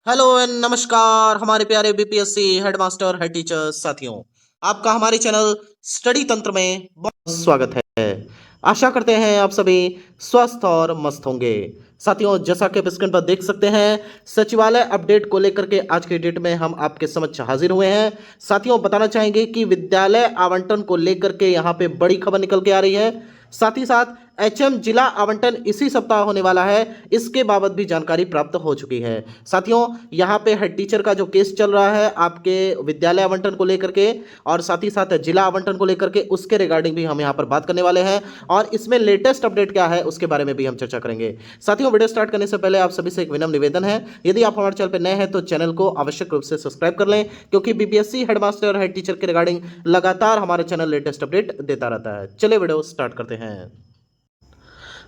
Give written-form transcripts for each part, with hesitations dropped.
Hello and नमस्कार हमारे प्यारे बीपीएससी हेडमास्टर हेड टीचर साथियों। आपका हमारे चैनल स्टडी तंत्र में बहुत स्वागत है। आशा करते हैं आप सभी स्वस्थ और मस्त होंगे। साथियों, जैसा कि आप स्क्रीन पर देख सकते हैं, सचिवालय अपडेट को लेकर के आज के डेट में हम आपके समक्ष हाजिर हुए हैं। साथियों, बताना चाहेंगे कि विद्यालय आवंटन को लेकर के यहाँ पे बड़ी खबर निकल के आ रही है। साथ ही साथ एचएम जिला आवंटन इसी सप्ताह होने वाला है, इसके बाबत भी जानकारी प्राप्त हो चुकी है। साथियों, यहाँ पे हेड टीचर का जो केस चल रहा है आपके विद्यालय आवंटन को लेकर के और साथ ही साथ जिला आवंटन को लेकर के, उसके रिगार्डिंग भी हम यहाँ पर बात करने वाले हैं और इसमें लेटेस्ट अपडेट क्या है उसके बारे में भी हम चर्चा करेंगे। साथियों, वीडियो स्टार्ट करने से पहले आप सभी से एक विनम्र निवेदन है, यदि आप हमारे चैनल पर नए हैं तो चैनल को आवश्यक रूप से सब्सक्राइब कर लें, क्योंकि बीपीएससी हेडमास्टर हेड टीचर के रिगार्डिंग लगातार हमारा चैनल लेटेस्ट अपडेट देता रहता है। चलिए वीडियो स्टार्ट करते हैं।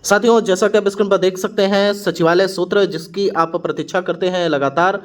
साथियों, जैसा कि आप स्क्रीन पर देख सकते हैं, सचिवालय सूत्र जिसकी आप प्रतीक्षा करते हैं लगातार,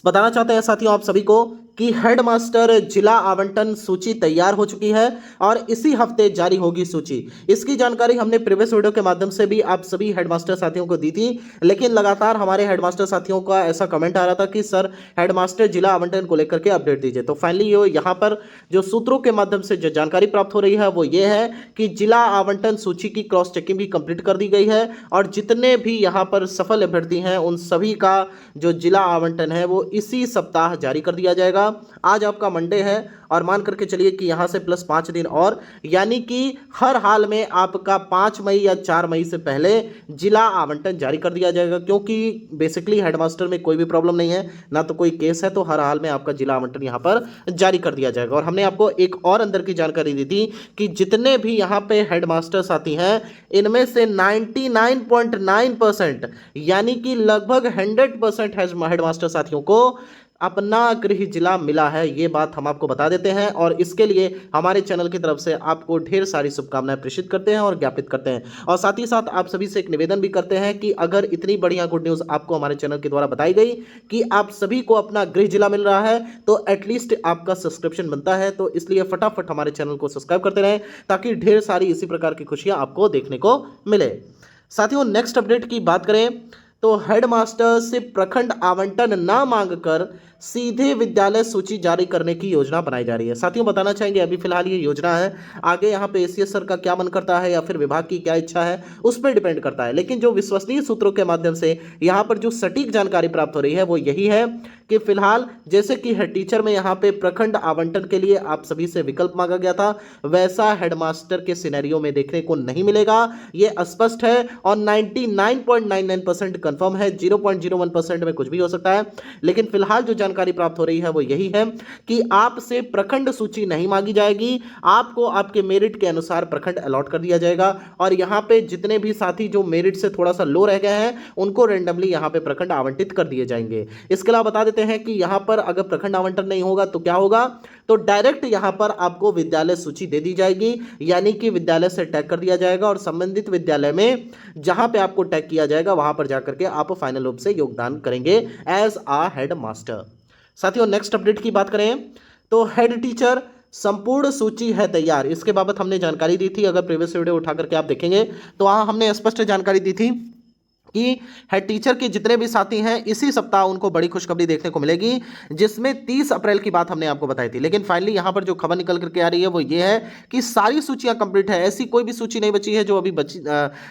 बताना चाहते हैं साथियों आप सभी को कि हेडमास्टर जिला आवंटन सूची तैयार हो चुकी है और इसी हफ्ते जारी होगी सूची। इसकी जानकारी हमने प्रीवियस वीडियो के माध्यम से भी आप सभी हेडमास्टर साथियों को दी थी, लेकिन लगातार हमारे हेडमास्टर साथियों का ऐसा कमेंट आ रहा था कि सर हेडमास्टर जिला आवंटन को लेकर के अपडेट दीजिए। तो फाइनली ये यहाँ पर जो सूत्रों के माध्यम से जो जानकारी प्राप्त हो रही है वो ये है कि जिला आवंटन सूची की क्रॉस चेकिंग भी कंप्लीट कर दी गई है और जितने भी यहाँ पर सफल अभ्यर्थी हैं उन सभी का जो जिला आवंटन है वो इसी सप्ताह जारी कर दिया जाएगा। आज आपका मंडे है और मान करके चलिए कि यहां से प्लस 5 दिन और, यानी कि हर हाल में आपका 5 मई या 4 मई से पहले जिला आवंटन जारी कर दिया जाएगा, क्योंकि बेसिकली हेडमास्टर में कोई भी प्रॉब्लम नहीं है, ना तो कोई केस है, तो हर हाल में आपका जिला आवंटन यहां पर जारी कर दिया जाएगा। और हमने आपको एक और अंदर की जानकारी दी थी कि जितने भी यहां पे हेडमास्टर साथी हैं इनमें से 99.9% यानी कि लगभग 100% हेडमास्टर साथियों को अपना गृह जिला मिला है। ये बात हम आपको बता देते हैं और इसके लिए हमारे चैनल की तरफ से आपको ढेर सारी शुभकामनाएं प्रेषित करते हैं और ज्ञापित करते हैं। और साथ ही साथ आप सभी से एक निवेदन भी करते हैं कि अगर इतनी बढ़िया गुड न्यूज़ आपको हमारे चैनल के द्वारा बताई गई कि आप सभी को अपना गृह जिला मिल रहा है, तो एटलीस्ट आपका सब्सक्रिप्शन बनता है। तो इसलिए फटाफट हमारे चैनल को सब्सक्राइब करते रहें ताकि ढेर सारी इसी प्रकार की खुशियां आपको देखने को मिले। साथियों, नेक्स्ट अपडेट की बात करें तो हेडमास्टर से प्रखंड आवंटन ना मांगकर सीधे विद्यालय सूची जारी करने की योजना बनाई जा रही है। साथियों, बताना चाहेंगे अभी फिलहाल ये योजना है, आगे यहाँ पे एसीएस सर का क्या मन करता है या फिर विभाग की क्या इच्छा है उस पर डिपेंड करता है, लेकिन जो विश्वसनीय सूत्रों के माध्यम से यहाँ पर जो सटीक जानकारी प्राप्त हो रही है वो यही है कि फिलहाल जैसे कि हेड टीचर में यहाँ पे प्रखंड आवंटन के लिए आप सभी से विकल्प मांगा गया था, वैसा हेडमास्टर के सिनेरियो में देखने को नहीं मिलेगा। ये स्पष्ट है और 99.99% कंफर्म है, 0.01% में कुछ भी हो सकता है। लेकिन फिलहाल जो जानकारी प्राप्त हो रही है वो यही है कि आपसे प्रखंड सूची नहीं मांगी जाएगी, आपको आपके मेरिट के अनुसार प्रखंड अलॉट कर दिया जाएगा और यहां पे जितने भी साथी जो मेरिट से थोड़ा सा लो रह गए हैं उनको रेंडमली यहां पे प्रखंड आवंटित कर दिए जाएंगे। इसके अलावा बता देते हैं कि यहां पर अगर प्रखंड आवंटन नहीं होगा तो क्या होगा, तो डायरेक्ट यहां पर आपको विद्यालय सूची दे दी जाएगी, यानी कि विद्यालय से टैग कर दिया जाएगा और संबंधित विद्यालय में जहां पे आपको टैग किया जाएगा वहां पर जाकर के आप फाइनल रूप से योगदान करेंगे एज आ हेड मास्टर। साथियों, नेक्स्ट अपडेट की बात करें तो हेड टीचर संपूर्ण सूची है तैयार, इसके बाबत हमने जानकारी दी थी। अगर प्रीवियस वीडियो उठा करके आप देखेंगे तो वहां हमने स्पष्ट जानकारी दी थी कि हेड टीचर के जितने भी साथी हैं इसी सप्ताह उनको बड़ी खुशखबरी देखने को मिलेगी, जिसमें 30 अप्रैल की बात हमने आपको बताई थी। लेकिन फाइनली यहां पर जो खबर निकल करके आ रही है वो ये है कि सारी सूचियां कंप्लीट है, ऐसी कोई भी सूची नहीं बची है जो अभी बची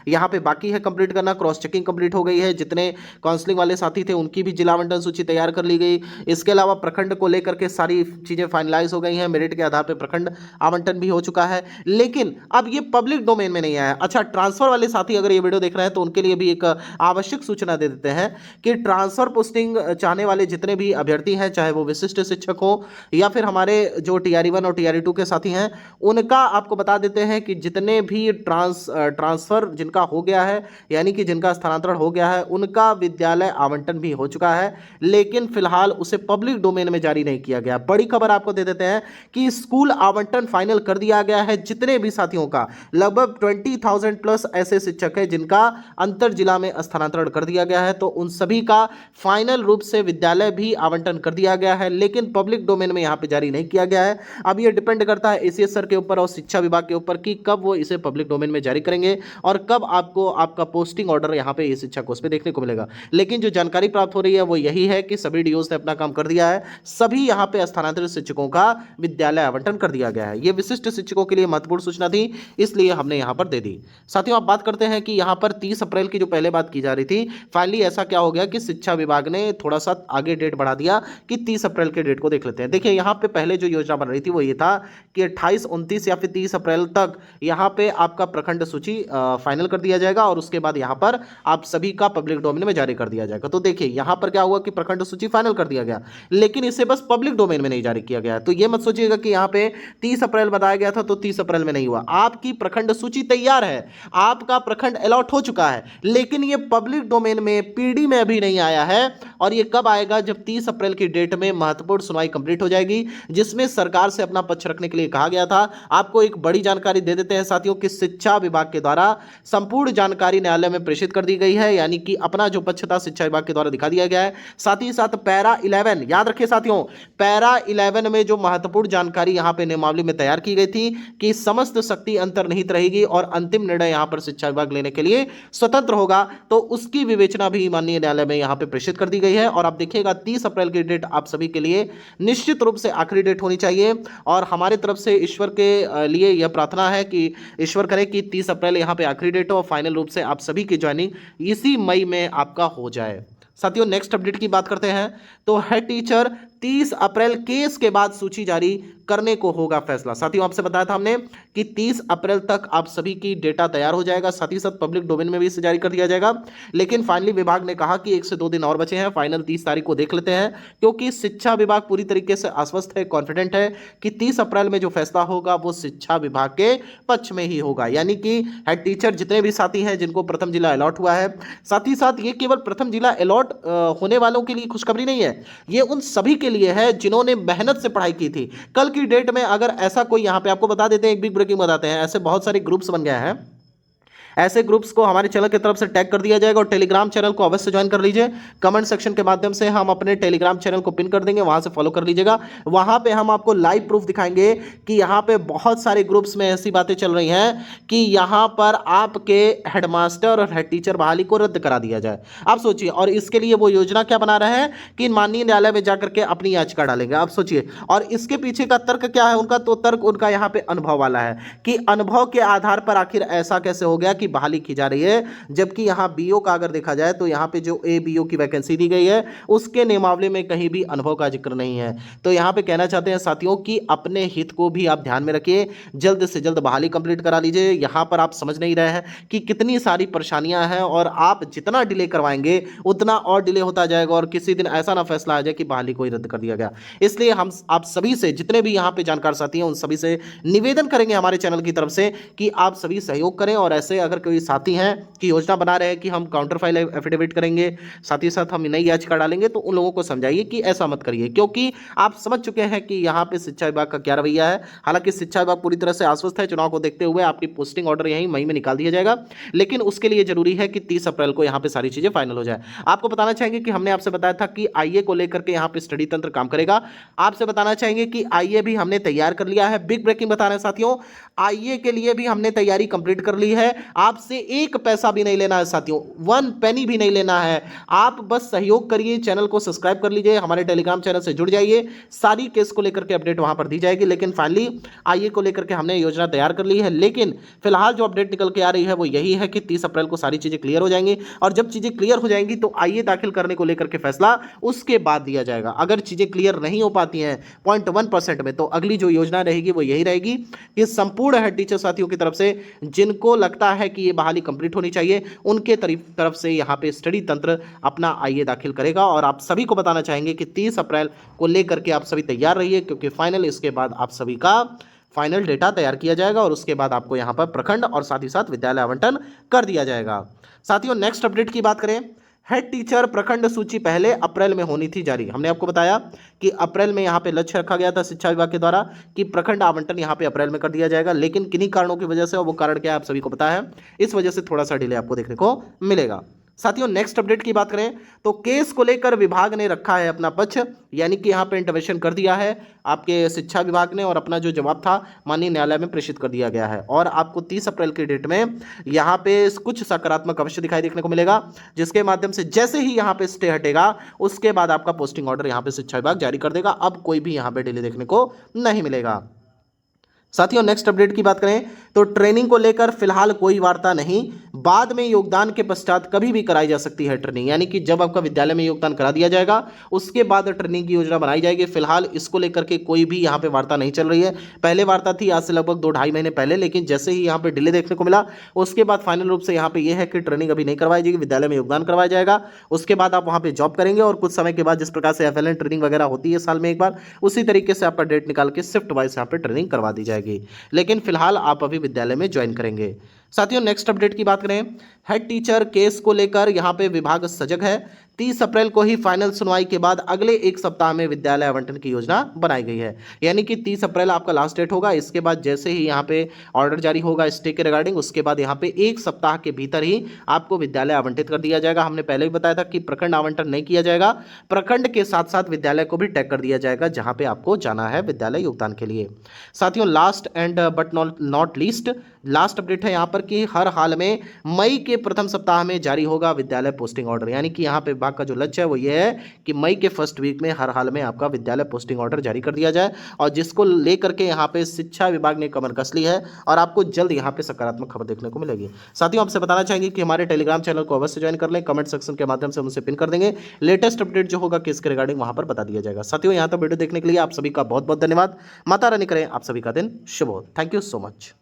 यहां पे बाकी है कंप्लीट करना। क्रॉस चेकिंग कंप्लीट हो गई है, जितने काउंसलिंग वाले साथी थे उनकी भी जिला आवंटन सूची तैयार कर ली गई। इसके अलावा प्रखंड को लेकर के सारी चीजें फाइनलाइज हो गई हैं, मेरिट के आधार पर प्रखंड आवंटन भी हो चुका है। लेकिन अब ये पब्लिक डोमेन में नहीं आया। अच्छा, ट्रांसफर वाले साथी अगर ये वीडियो देख रहे हैं तो उनके लिए भी एक आवश्यक सूचना दे देते हैं कि ट्रांसफर पोस्टिंग चाहने वाले जितने भी अभ्यर्थी हैं, चाहे वो विशिष्ट शिक्षक हो या फिर हमारे जो TRE1 और TRE2 के साथी हैं, उनका आपको बता देते हैं कि जितने भी ट्रांसफर जिनका हो गया है, यानी कि जिनका स्थानांतरण हो गया है, उनका विद्यालय आवंटन भी हो चुका है, लेकिन फिलहाल उसे पब्लिक डोमेन में जारी नहीं किया गया। बड़ी खबर आपको दे देते हैं कि स्कूल आवंटन फाइनल कर दिया गया है जितने भी साथियों का, लगभग 20,000 प्लस ऐसे शिक्षक हैं जिनका अंतर जिला में स्थानांतरण कर दिया गया है, तो उन सभी का फाइनल रूप से विद्यालय भी आवंटन कर दिया गया है, लेकिन पब्लिक डोमेन में यहाँ पे जारी नहीं किया गया है। अब ये डिपेंड करता है एसीएस सर के ऊपर और शिक्षा विभाग के ऊपर कि कब वो इसे पब्लिक डोमेन में जारी करेंगे और कब आपको आपका पोस्टिंग ऑर्डर यहाँ पे शिक्षा कोष पे देखने को मिलेगा। लेकिन जो जानकारी प्राप्त हो रही है वो यही है कि सभी डीओस ने अपना काम कर दिया है, सभी यहाँ पे स्थानांतरित शिक्षकों का विद्यालय आवंटन कर दिया गया है। ये विशिष्ट शिक्षकों के लिए महत्वपूर्ण सूचना थी, इसलिए हमने यहाँ पर दे दी। साथियों, आप बात करते हैं कि यहाँ पर 30 अप्रैल की जो पहले बात की जा रही थी, फाइनली ऐसा क्या हो गया कि शिक्षा विभाग ने थोड़ा सा आगे डेट बढ़ा दिया कि 30 अप्रैल के डेट को देख लेते हैं। देखिए, यहाँ पे पहले जो योजना बन रही थी वो ये था कि 28, 29 या फिर 30 अप्रैल तक यहाँ पे आपका प्रखंड सूची फाइनल कर दिया जाएगा और उसके बाद यहाँ पर आप सभी का पब्लिक डोमेन में जारी कर दिया जाएगा। तो देखिए, यहाँ पर क्या हुआ कि प्रखंड सूची फाइनल कर दिया गया, लेकिन इसे बस पब्लिक डोमेन में नहीं जारी किया गया। तो ये मत सोचिएगा कि यहाँ पे 30 अप्रैल बताया गया था तो 30 अप्रैल में नहीं हुआ। आपकी प्रखंड सूची तैयार है, आपका प्रखंड अलॉट हो चुका है, लेकिन ये पब्लिक डोमेन में पीडी में अभी नहीं आया है। और ये कब आएगा? जब 30 अप्रैल की डेट में महत्वपूर्ण सुनवाई कंप्लीट हो जाएगी, जिसमें सरकार से अपना पक्ष रखने के लिए कहा गया था। आपको एक बड़ी जानकारी दे देते हैं साथियों कि शिक्षा विभाग के द्वारा संपूर्ण जानकारी न्यायालय में प्रेषित कर दी गई है, यानी कि अपना जो पक्ष था शिक्षा विभाग के द्वारा दिखा दिया गया है। साथ ही साथ पैरा 11, याद रखिए साथियों, पैरा 11 में जो महत्वपूर्ण जानकारी यहां पे नियमावली में तैयार की गई थी कि समस्त शक्ति अंतर्निहित रहेगी और अंतिम निर्णय यहां पर शिक्षा विभाग लेने के लिए स्वतंत्र होगा, तो उसकी विवेचना भी माननीय न्यायालय में यहां पे प्रेषित कर दी गई है। और आप देखिएगा 30 अप्रैल की डेट आप सभी के लिए निश्चित रूप से आखिरी डेट होनी चाहिए और हमारी तरफ से ईश्वर के लिए यह प्रार्थना है कि ईश्वर करे कि 30 अप्रैल यहां पे आखिरी डेट हो और फाइनल रूप से आप सभी की ज्वाइनिंग इसी मई में आपका हो जाए। साथियों, नेक्स्ट अपडेट की बात करते हैं तो हेड टीचर 30 अप्रैल केस के बाद सूची जारी करने को होगा फैसला। साथियों, आपसे बताया था हमने कि 30 अप्रैल तक आप सभी की डेटा तैयार हो जाएगा, साथ ही साथ पब्लिक डोमेन में भी इसे जारी कर दिया जाएगा। लेकिन फाइनली विभाग ने कहा कि 1 से 2 दिन और बचे हैं, फाइनल 30 तारीख को देख लेते हैं, क्योंकि शिक्षा विभाग पूरी तरीके से आश्वस्त है, कॉन्फिडेंट है कि 30 अप्रैल में जो फैसला होगा वो शिक्षा विभाग के पक्ष में ही होगा। यानी कि हेड टीचर जितने भी साथी हैं जिनको प्रथम जिला अलॉट हुआ है, साथ ही साथ ये केवल प्रथम जिला अलॉट होने वालों के लिए खुशखबरी नहीं है, ये उन सभी के लिए है जिन्होंने मेहनत से पढ़ाई की थी। कल की डेट में अगर ऐसा कोई, यहां पे आपको बता देते हैं, एक बिग ब्रेकिंग बताते हैं, ऐसे बहुत सारे ग्रुप्स बन गए हैं, ऐसे ग्रुप्स को हमारे चैनल की तरफ से टैग कर दिया जाएगा और टेलीग्राम चैनल को अवश्य ज्वाइन कर लीजिए। कमेंट सेक्शन के माध्यम से हम अपने टेलीग्राम चैनल को पिन कर देंगे, वहां से फॉलो कर लीजिएगा। वहां पे हम आपको लाइव प्रूफ दिखाएंगे कि यहां पे बहुत सारे ग्रुप्स में ऐसी बातें चल रही हैं कि यहां पर आपके हेडमास्टर और हेड टीचर बहाली को रद्द करा दिया जाए। आप सोचिए, और इसके लिए वो योजना क्या बना रहे हैं कि माननीय न्यायालय में जाकर के अपनी याचिका डालेंगे। आप सोचिए, और इसके पीछे का तर्क क्या है उनका? तो तर्क उनका यहाँ पे अनुभव वाला है कि अनुभव के आधार पर आखिर ऐसा कैसे हो गया कि बहाली की जा रही है, जबकि यहां बीओ का अगर देखा जाए तो यहां पे जो एबीओ की वैकेंसी दी गई है उसके नियमावली में कहीं भी अनुभव का जिक्र नहीं है। तो यहां पे कहना चाहते हैं साथियों कि अपने हित को भी आप ध्यान में रखिए, जल्द से जल्द बहाली कंप्लीट करा लीजिए। यहां पर आप समझ नहीं रहे हैं कि कितनी सारी परेशानियां हैं और आप जितना डिले करवाएंगे उतना और डिले होता जाएगा और किसी दिन ऐसा ना फैसला आ जाए कि बहाली को ही रद्द कर दिया गया। इसलिए हम आप सभी से, जितने भी यहां पे जानकार साथी हैं, उन सभी से निवेदन करेंगे हमारे चैनल की तरफ से कि आप सभी सहयोग करें और ऐसे अगर कोई साथी हैं कि योजना बना रहे हैं कि हम काउंटर फाइल एफिडेविट करेंगे, साथ ही साथ हम नई याचिका डालेंगे, तो उन लोगों को समझाइए कि ऐसा मत करिए, क्योंकि आप समझ चुके हैं कि यहाँ पे शिक्षा विभाग का क्या रवैया है। हालांकि शिक्षा विभाग पूरी तरह से आश्वस्त है, चुनाव को देखते हुए आपकी पोस्टिंग ऑर्डर यहीं मई में निकाल दिया जाएगा, लेकिन उसके लिए जरूरी है कि 30 अप्रैल को यहाँ पे सारी चीजें फाइनल हो जाए। आपको बताना चाहेंगे कि हमने आपसे बताया था कि आईए को लेकर के यहाँ पे स्टडी तंत्र काम करेगा। आपसे बताना चाहेंगे कि आईए भी हमने तैयार कर लिया है। बिग ब्रेकिंग बता रहे हैं साथियों, आईए के लिए भी हमने तैयारी कंप्लीट कर ली है। आपसे एक पैसा भी नहीं लेना है साथियों, 1 पेनी भी नहीं लेना है। आप बस सहयोग करिए, चैनल को सब्सक्राइब कर लीजिए, हमारे टेलीग्राम चैनल से जुड़ जाइए, सारी केस को लेकर के अपडेट वहां पर दी जाएगी। लेकिन फाइनली आईए को लेकर के हमने योजना तैयार कर ली है, लेकिन फिलहाल जो अपडेट निकल के आ रही है वो यही है कि 30 अप्रैल को सारी चीजें क्लियर हो जाएंगी और जब चीजें क्लियर हो जाएंगी तो आईए दाखिल करने को लेकर के फैसला उसके बाद दिया जाएगा। अगर चीजें क्लियर नहीं हो पाती हैं 0.1% में, तो अगली जो योजना रहेगी वो यही रहेगी कि संपूर्ण हेड टीचर साथियों की तरफ से जिनको लगता है कि ये बहाली कंप्लीट होनी चाहिए, उनके तरफ से यहाँ पे स्टडी तंत्र अपना आईए दाखिल करेगा। और आप सभी को बताना चाहेंगे कि 30 अप्रैल को लेकर के आप सभी तैयार रहिए, क्योंकि फाइनल इसके बाद आप सभी का फाइनल डेटा तैयार किया जाएगा और उसके बाद आपको यहाँ पर प्रखंड और साथ ही साथ विद्यालय आवंटन कर दिया जाएगा। साथियों, नेक्स्ट अपडेट की बात करें, हेड टीचर प्रखंड सूची पहले अप्रैल में होनी थी जारी। हमने आपको बताया कि अप्रैल में यहाँ पे लक्ष्य रखा गया था शिक्षा विभाग के द्वारा कि प्रखंड आवंटन यहाँ पे अप्रैल में कर दिया जाएगा, लेकिन किन्हीं कारणों की वजह से, और वो कारण क्या है आप सभी को पता है, इस वजह से थोड़ा सा डिले आपको देखने को मिलेगा। साथियों नेक्स्ट अपडेट की बात करें तो केस को लेकर विभाग ने रखा है अपना पक्ष, यानी कि यहां पे इंटरवेंशन कर दिया है आपके शिक्षा विभाग ने और अपना जो जवाब था माननीय न्यायालय में प्रेषित कर दिया गया है। और आपको 30 अप्रैल की डेट में यहां पे कुछ सकारात्मक अवश्य दिखाई देखने को मिलेगा, जिसके माध्यम से जैसे ही यहां पे स्टे हटेगा उसके बाद आपका पोस्टिंग ऑर्डर यहां पे शिक्षा विभाग जारी कर देगा। अब कोई भी यहां पे डिले देखने को नहीं मिलेगा। साथियों नेक्स्ट अपडेट की बात करें तो ट्रेनिंग को लेकर फिलहाल कोई वार्ता नहीं, बाद में योगदान के पश्चात कभी भी कराई जा सकती है ट्रेनिंग, यानी कि जब आपका विद्यालय में योगदान करा दिया जाएगा उसके बाद ट्रेनिंग की योजना बनाई जाएगी। फिलहाल इसको लेकर के कोई भी यहाँ पे वार्ता नहीं चल रही है। पहले वार्ता थी आज से लगभग 2-2.5 महीने पहले, लेकिन जैसे ही यहाँ पे डिले देखने को मिला उसके बाद फाइनल रूप से यहाँ पे यह है कि ट्रेनिंग अभी नहीं करवाई जाएगी, विद्यालय में योगदान करवाया जाएगा। उसके बाद आप वहाँ पे जॉब करेंगे और कुछ समय के बाद जिस प्रकार से FLN ट्रेनिंग वगैरह होती है साल में एक बार, उसी तरीके से आपका डेट निकाल के शिफ्ट वाइज यहाँ पे ट्रेनिंग करवा दी जाएगी। लेकिन फिलहाल आप अभी विद्यालय में ज्वाइन करेंगे। साथियों नेक्स्ट अपडेट की बात करें, हेड टीचर केस को लेकर यहां पे विभाग सजग है। 30 अप्रैल को ही फाइनल सुनवाई के बाद अगले एक सप्ताह में विद्यालय आवंटन की योजना बनाई गई है, यानी कि 30 अप्रैल आपका लास्ट डेट होगा। इसके बाद जैसे ही यहां पे ऑर्डर जारी होगा स्टे के रिगार्डिंग, उसके बाद यहां पे एक सप्ताह के भीतर ही आपको विद्यालय आवंटित कर दिया जाएगा। हमने पहले भी बताया था कि प्रखंड आवंटन नहीं किया जाएगा, प्रखंड के साथ साथ विद्यालय को भी टैग कर दिया जाएगा जहां पे आपको जाना है विद्यालय योगदान के लिए। साथियों last and but not least last update है यहाँ पर कि हर हाल में मई के प्रथम सप्ताह में जारी होगा विद्यालय पोस्टिंग ऑर्डर, यानी कि यहाँ पे विभाग का जो लक्ष्य है वो ये है कि मई के फर्स्ट वीक में हर हाल में आपका विद्यालय पोस्टिंग ऑर्डर जारी कर दिया जाए, और जिसको लेकर के यहाँ पे शिक्षा विभाग ने कमर कस ली है और आपको जल्द यहाँ पे सकारात्मक खबर देखने को मिलेगी। साथियों आपसे बताना चाहेंगे कि हमारे टेलीग्राम चैनल को अवश्य ज्वाइन कर लें, कमेंट सेक्शन के माध्यम से हम उसे पिन कर देंगे। लेटेस्ट अपडेट जो होगा किसके रिगार्डिंग वहां पर बता दिया जाएगा। साथियों यहाँ तक वीडियो देखने के लिए आप सभी का बहुत बहुत धन्यवाद। माता रानी करें आप सभी का दिन शुभ हो। Thank you so much.